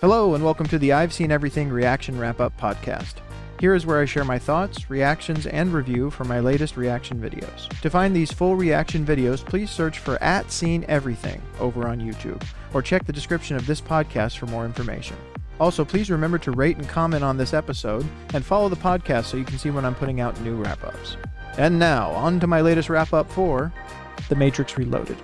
Hello and welcome to the I've Seen Everything Reaction Wrap-Up podcast. Here is where I share my thoughts, reactions, and review for my latest reaction videos. To find these full reaction videos, please search for @SeenEverything over on YouTube, or check the description of this podcast for more information. Also, please remember to rate and comment on this episode, and follow the podcast so you can see when I'm putting out new wrap-ups. And now, on to my latest wrap-up for The Matrix Reloaded.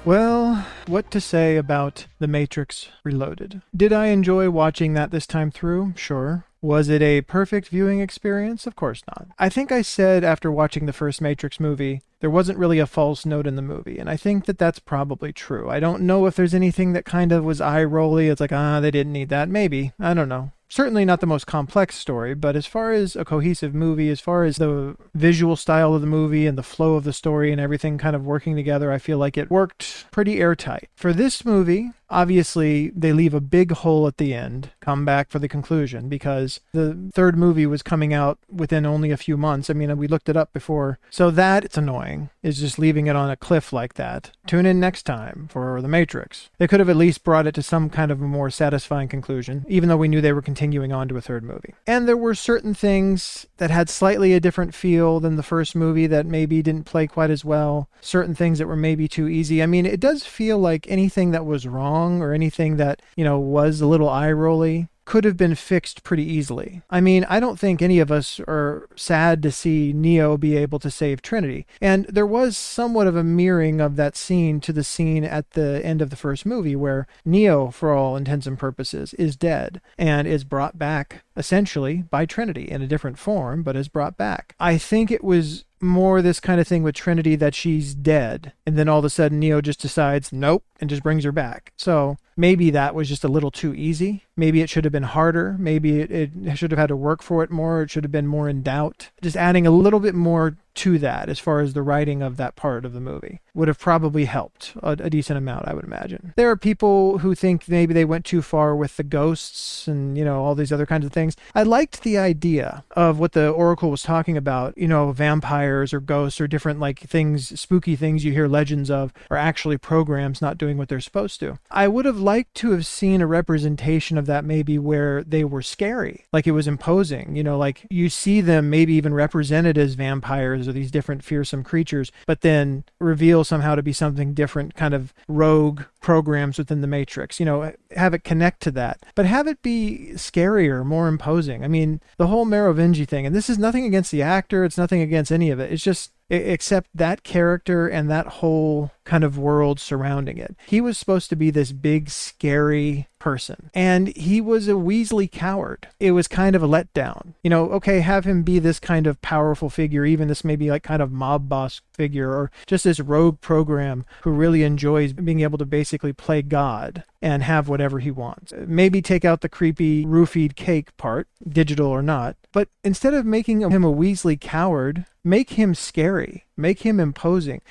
Well, what to say about The Matrix Reloaded? Did I enjoy watching that this time through? Sure. Was it a perfect viewing experience? Of course not. I think I said after watching the first Matrix movie, there wasn't really a false note in the movie, and I think that that's probably true. I don't know if there's anything that kind of was eye-rolly. It's like, they didn't need that. Maybe. I don't know. Certainly not the most complex story, but as far as a cohesive movie, as far as the visual style of the movie and the flow of the story and everything kind of working together, I feel like it worked pretty airtight. For this movie, obviously, they leave a big hole at the end, come back for the conclusion, because the third movie was coming out within only a few months. I mean, we looked it up before. So that, it's annoying, is just leaving it on a cliff like that. Tune in next time for The Matrix. They could have at least brought it to some kind of a more satisfying conclusion, even though we knew they were continuing on to a third movie. And there were certain things that had slightly a different feel than the first movie that maybe didn't play quite as well. Certain things that were maybe too easy. I mean, it does feel like anything that was wrong or anything that, was a little eye-rolly could have been fixed pretty easily. I mean, I don't think any of us are sad to see Neo be able to save Trinity. And there was somewhat of a mirroring of that scene to the scene at the end of the first movie where Neo, for all intents and purposes, is dead and is brought back essentially by Trinity in a different form, but is brought back. I think it was more this kind of thing with Trinity that she's dead, and then all of a sudden Neo just decides nope and just brings her back. So maybe that was just a little too easy. Maybe it should have been harder. Maybe it should have had to work for it more. It should have been more in doubt. Just adding a little bit more to that as far as the writing of that part of the movie would have probably helped a decent amount, I would imagine. There are people who think maybe they went too far with the ghosts and, all these other kinds of things. I liked the idea of what the Oracle was talking about, vampires or ghosts or different things, spooky things you hear legends of are actually programs not doing what they're supposed to. I would have liked to have seen a representation of that maybe where they were scary, like it was imposing, like you see them maybe even represented as vampires or these different fearsome creatures, but then reveal somehow to be something different, kind of rogue programs within the Matrix, have it connect to that, but have it be scarier, more imposing. I mean, the whole Merovingi thing, and this is nothing against the actor, it's nothing against any of it, it's just except that character and that whole kind of world surrounding it. He was supposed to be this big, scary person, and he was a Weasley coward. It was kind of a letdown. Okay, have him be this kind of powerful figure, even this maybe kind of mob boss figure, or just this rogue program who really enjoys being able to basically play God and have whatever he wants. Maybe take out the creepy roofied cake part, digital or not, but instead of making him a Weasley coward, make him scary, make him imposing,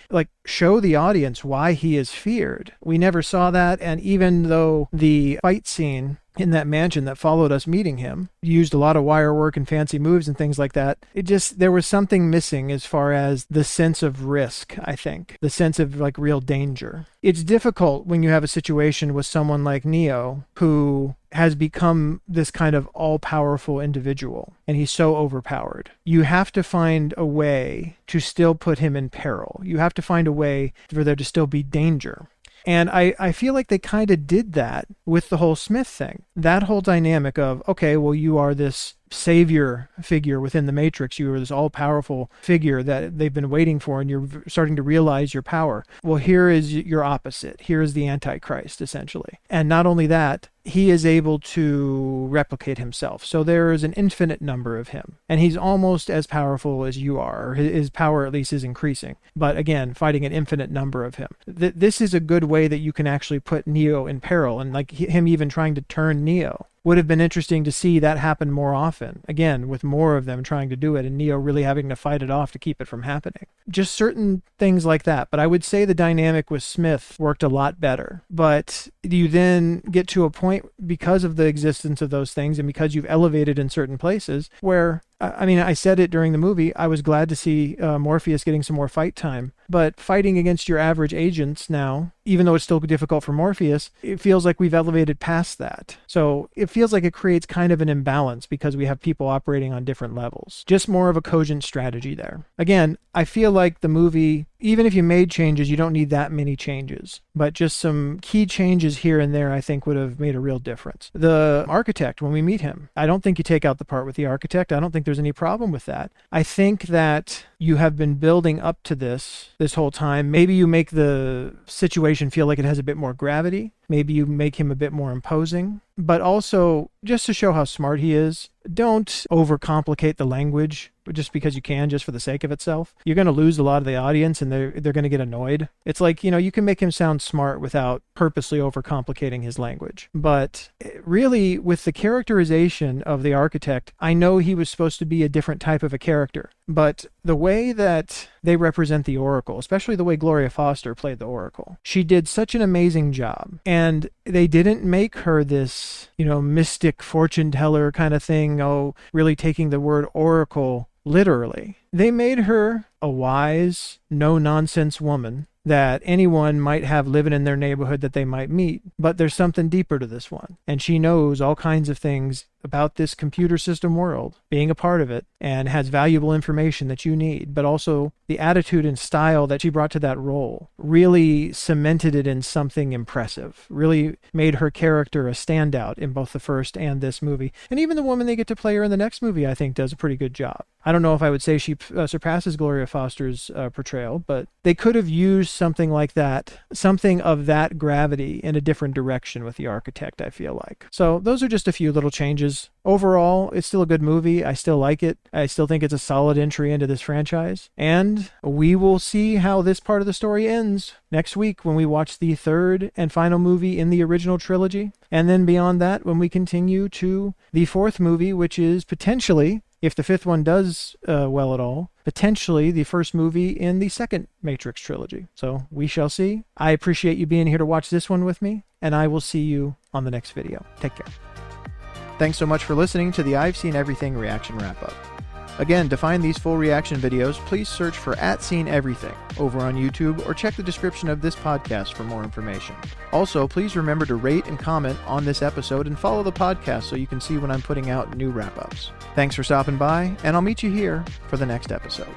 show the audience why he is feared. We never saw that, and even though the fight scene in that mansion that followed us meeting him used a lot of wire work and fancy moves and things like that, there was something missing as far as the sense of risk, I think. The sense of real danger. It's difficult when you have a situation with someone like Neo who has become this kind of all-powerful individual, and he's so overpowered. You have to find a way to still put him in peril. You have to find a way for there to still be danger. And I feel like they kind of did that with the whole Smith thing. That whole dynamic of, okay, well, you are this savior figure within the Matrix. You are this all-powerful figure that they've been waiting for, and you're starting to realize your power. Well, here is your opposite. Here is the Antichrist, essentially. And not only that, he is able to replicate himself. So there is an infinite number of him. And he's almost as powerful as you are. Or his power, at least, is increasing. But again, fighting an infinite number of him. This is a good way that you can actually put Neo in peril, and him even trying to turn Neo. would have been interesting to see that happen more often. Again, with more of them trying to do it and Neo really having to fight it off to keep it from happening. Just certain things like that. But I would say the dynamic with Smith worked a lot better. But you then get to a point, because of the existence of those things and because you've elevated in certain places, where, I mean, I said it during the movie, I was glad to see Morpheus getting some more fight time. But fighting against your average agents now, even though it's still difficult for Morpheus, it feels like we've elevated past that. So it feels like it creates kind of an imbalance because we have people operating on different levels. Just more of a cogent strategy there. Again, I feel like the movie, even if you made changes, you don't need that many changes. But just some key changes here and there, I think, would have made a real difference. The architect, when we meet him, I don't think you take out the part with the architect. I don't think there's any problem with that. I think that you have been building up to this whole time. Maybe you make the situation feel like it has a bit more gravity. Maybe you make him a bit more imposing. But also, just to show how smart he is, don't overcomplicate the language just because you can, just for the sake of itself. You're going to lose a lot of the audience and they're going to get annoyed. It's like, you can make him sound smart without purposely overcomplicating his language. But really, with the characterization of the architect, I know he was supposed to be a different type of a character. But the way that they represent the Oracle, especially the way Gloria Foster played the Oracle, she did such an amazing job. And they didn't make her this, mystic fortune teller kind of thing, really taking the word Oracle literally. They made her a wise, no-nonsense woman that anyone might have living in their neighborhood that they might meet. But there's something deeper to this one. And she knows all kinds of things about this computer system world, being a part of it, and has valuable information that you need. But also the attitude and style that she brought to that role really cemented it in something impressive, really made her character a standout in both the first and this movie. And even the woman they get to play her in the next movie, I think, does a pretty good job. I don't know if I would say she surpasses Gloria Foster's portrayal, but they could have used something like that, something of that gravity in a different direction with the architect, I feel like. So those are just a few little changes. Overall, it's still a good movie. I still like it. I still think it's a solid entry into this franchise. And we will see how this part of the story ends next week when we watch the third and final movie in the original trilogy. And then beyond that, when we continue to the fourth movie, which is potentially, if the fifth one does well at all, potentially the first movie in the second Matrix trilogy. So we shall see. I appreciate you being here to watch this one with me, and I will see you on the next video. Take care. Thanks so much for listening to the I've Seen Everything reaction wrap-up. Again, to find these full reaction videos, please search for @SeenEverything over on YouTube or check the description of this podcast for more information. Also, please remember to rate and comment on this episode and follow the podcast so you can see when I'm putting out new wrap-ups. Thanks for stopping by, and I'll meet you here for the next episode.